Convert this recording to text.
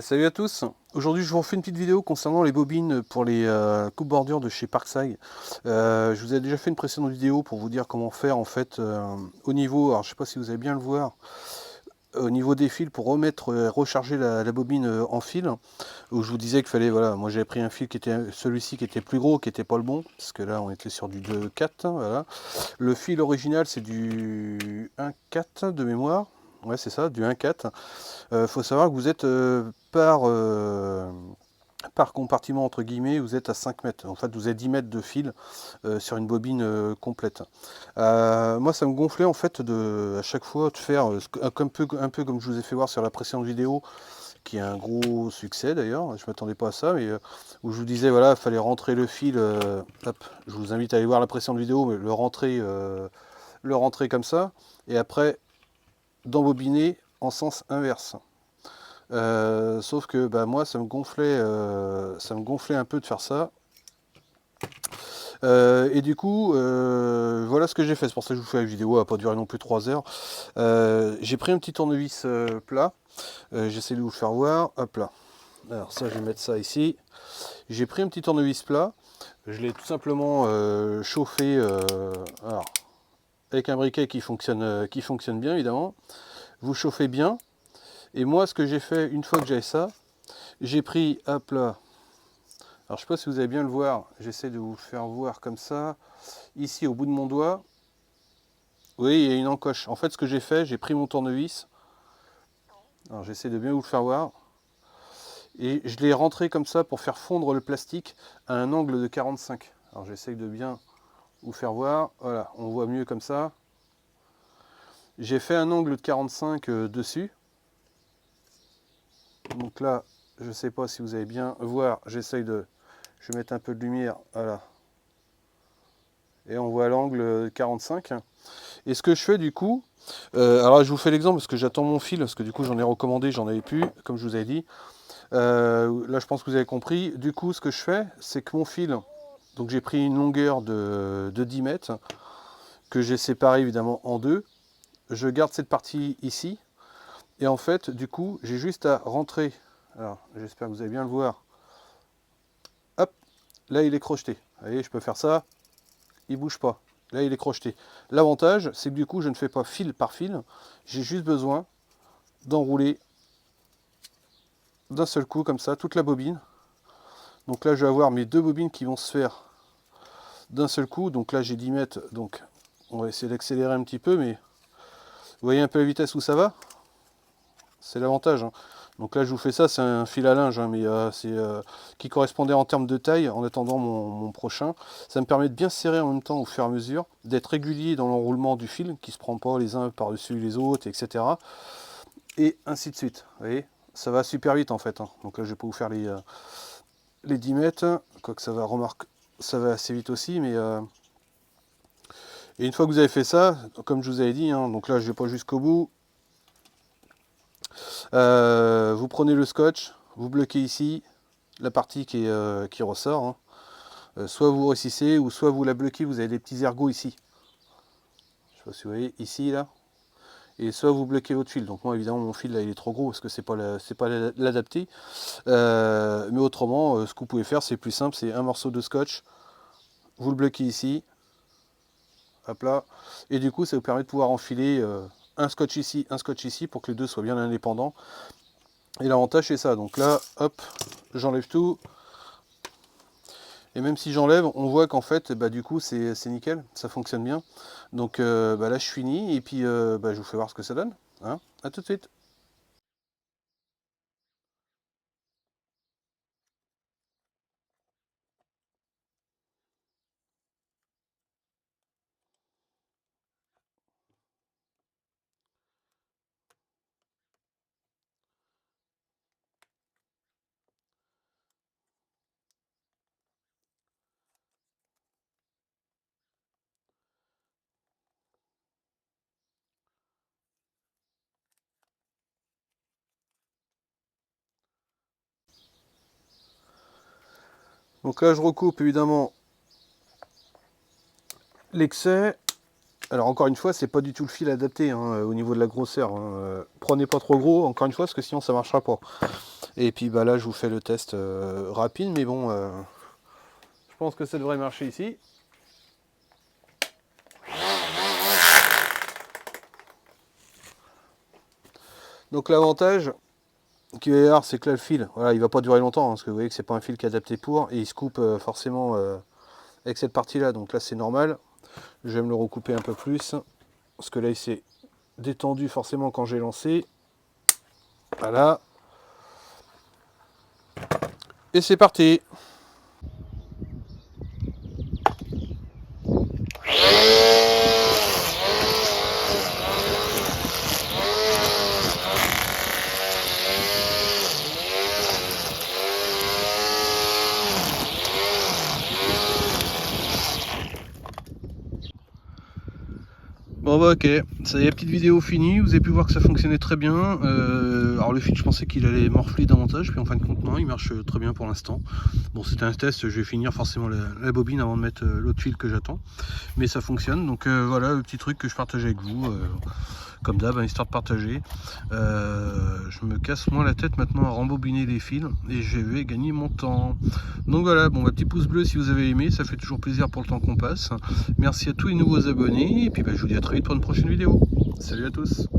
Salut à tous. Aujourd'hui, je vous refais une petite vidéo concernant les bobines pour les coupe-bordure de chez Parkside. Je vous ai déjà fait une précédente vidéo pour vous dire comment faire en fait au niveau, alors je sais pas si vous allez bien le voir, au niveau des fils pour remettre, recharger la bobine en fil. Où je vous disais qu'il fallait, voilà, moi j'avais pris un fil qui était celui-ci qui était plus gros, qui était pas le bon, parce que là on était sur du 2,4, hein, voilà. Le fil original c'est du 1,4 de mémoire. Ouais, c'est ça, du 1,4. Faut savoir que vous êtes par compartiment entre guillemets, vous êtes à 5 mètres. En fait, vous avez 10 mètres de fil sur une bobine complète. Moi, ça me gonflait en fait à chaque fois de faire un peu comme je vous ai fait voir sur la précédente vidéo, qui est un gros succès d'ailleurs. Je m'attendais pas à ça, mais où je vous disais voilà, il fallait rentrer le fil. Hop, je vous invite à aller voir la précédente vidéo, mais le rentrer comme ça, et après d'embobiner en sens inverse. Sauf que bah, moi ça me gonflait un peu de faire ça. Et du coup, voilà ce que j'ai fait. C'est pour ça que je vous fais la vidéo, elle va pas durer non plus 3 heures. J'ai pris un petit tournevis plat. J'essaie de vous le faire voir. Hop là. Alors ça, je vais mettre ça ici. J'ai pris un petit tournevis plat. Je l'ai tout simplement chauffé alors, avec un briquet qui fonctionne bien évidemment. Vous chauffez bien. Et moi, ce que j'ai fait une fois que j'avais ça, j'ai pris, hop là. Alors je sais pas si vous allez bien le voir, j'essaie de vous le faire voir comme ça. Ici au bout de mon doigt, vous voyez, il y a une encoche. En fait, ce que j'ai fait, j'ai pris mon tournevis. Alors j'essaie de bien vous le faire voir. Et je l'ai rentré comme ça pour faire fondre le plastique à un angle de 45. Alors j'essaie de bien vous faire voir. Voilà, on voit mieux comme ça. J'ai fait un angle de 45 dessus. Donc là, je sais pas si vous allez bien voir. J'essaye de... Je vais mettre un peu de lumière. Voilà. Et on voit l'angle 45. Et ce que je fais du coup, alors je vous fais l'exemple parce que j'attends mon fil, parce que du coup j'en ai recommandé, j'en avais plus, comme je vous avais dit. Là je pense que vous avez compris. Du coup ce que je fais, c'est que mon fil, donc j'ai pris une longueur de 10 mètres, que j'ai séparé évidemment en deux. Je garde cette partie ici, et en fait du coup j'ai juste à rentrer, alors j'espère que vous allez bien le voir, hop, là il est crocheté. Vous voyez, je peux faire ça, il bouge pas. Là, il est crocheté. L'avantage, c'est que du coup, je ne fais pas fil par fil. J'ai juste besoin d'enrouler d'un seul coup, comme ça, toute la bobine. Donc là, je vais avoir mes deux bobines qui vont se faire d'un seul coup. Donc là, j'ai 10 mètres. Donc, on va essayer d'accélérer un petit peu, mais vous voyez un peu la vitesse où ça va? C'est l'avantage, hein. Donc là, je vous fais ça, c'est un fil à linge, hein, mais c'est qui correspondait en termes de taille en attendant mon prochain. Ça me permet de bien serrer en même temps au fur et à mesure, d'être régulier dans l'enroulement du fil, qui ne se prend pas les uns par-dessus les autres, etc. Et ainsi de suite. Vous voyez, ça va super vite en fait, hein. Donc là, je vais pas vous faire les 10 mètres, quoique ça va assez vite aussi, mais et une fois que vous avez fait ça, comme je vous avais dit, hein, donc là, je vais pas jusqu'au bout. Vous prenez le scotch, vous bloquez ici la partie qui ressort, hein. Soit vous récissez ou soit vous la bloquez, vous avez des petits ergots ici. Je sais pas si vous voyez, ici, là. Et soit vous bloquez votre fil. Donc moi évidemment mon fil là il est trop gros parce que c'est pas l'adapté. Mais autrement, ce que vous pouvez faire c'est plus simple, c'est un morceau de scotch, vous le bloquez ici, hop là, et du coup ça vous permet de pouvoir enfiler un scotch ici pour que les deux soient bien indépendants. Et l'avantage c'est ça, donc là, hop, j'enlève tout. Et même si j'enlève, on voit qu'en fait, bah, du coup, c'est nickel, ça fonctionne bien. Donc bah, là, je finis et puis bah, je vous fais voir ce que ça donne, hein. À tout de suite. Donc là, je recoupe évidemment l'excès. Alors encore une fois, c'est pas du tout le fil adapté, hein, au niveau de la grosseur, hein. Prenez pas trop gros, encore une fois, parce que sinon ça marchera pas. Et puis bah là je vous fais le test rapide, mais bon, je pense que ça devrait marcher ici. Donc l'avantage qu'il va y avoir, c'est que là le fil, voilà, il va pas durer longtemps, hein, parce que vous voyez que c'est pas un fil qui est adapté pour, et il se coupe forcément avec cette partie là, donc là c'est normal. Je vais me le recouper un peu plus, parce que là il s'est détendu forcément quand j'ai lancé. Voilà. Et c'est parti. Bon bah ok, ça y est, petite vidéo finie, vous avez pu voir que ça fonctionnait très bien. Alors le fil, je pensais qu'il allait morfler davantage, puis en fin de compte non, il marche très bien pour l'instant. Bon, c'était un test, je vais finir forcément la bobine avant de mettre l'autre fil que j'attends. Mais ça fonctionne, donc voilà le petit truc que je partage avec vous, comme d'hab, hein, histoire de partager. Je me casse moins la tête maintenant à rembobiner les fils, et je vais gagner mon temps. Donc voilà, bon, petit pouce bleu si vous avez aimé, ça fait toujours plaisir pour le temps qu'on passe. Merci à tous les nouveaux abonnés, et puis bah, je vous dis à très vite pour une prochaine vidéo. Salut à tous.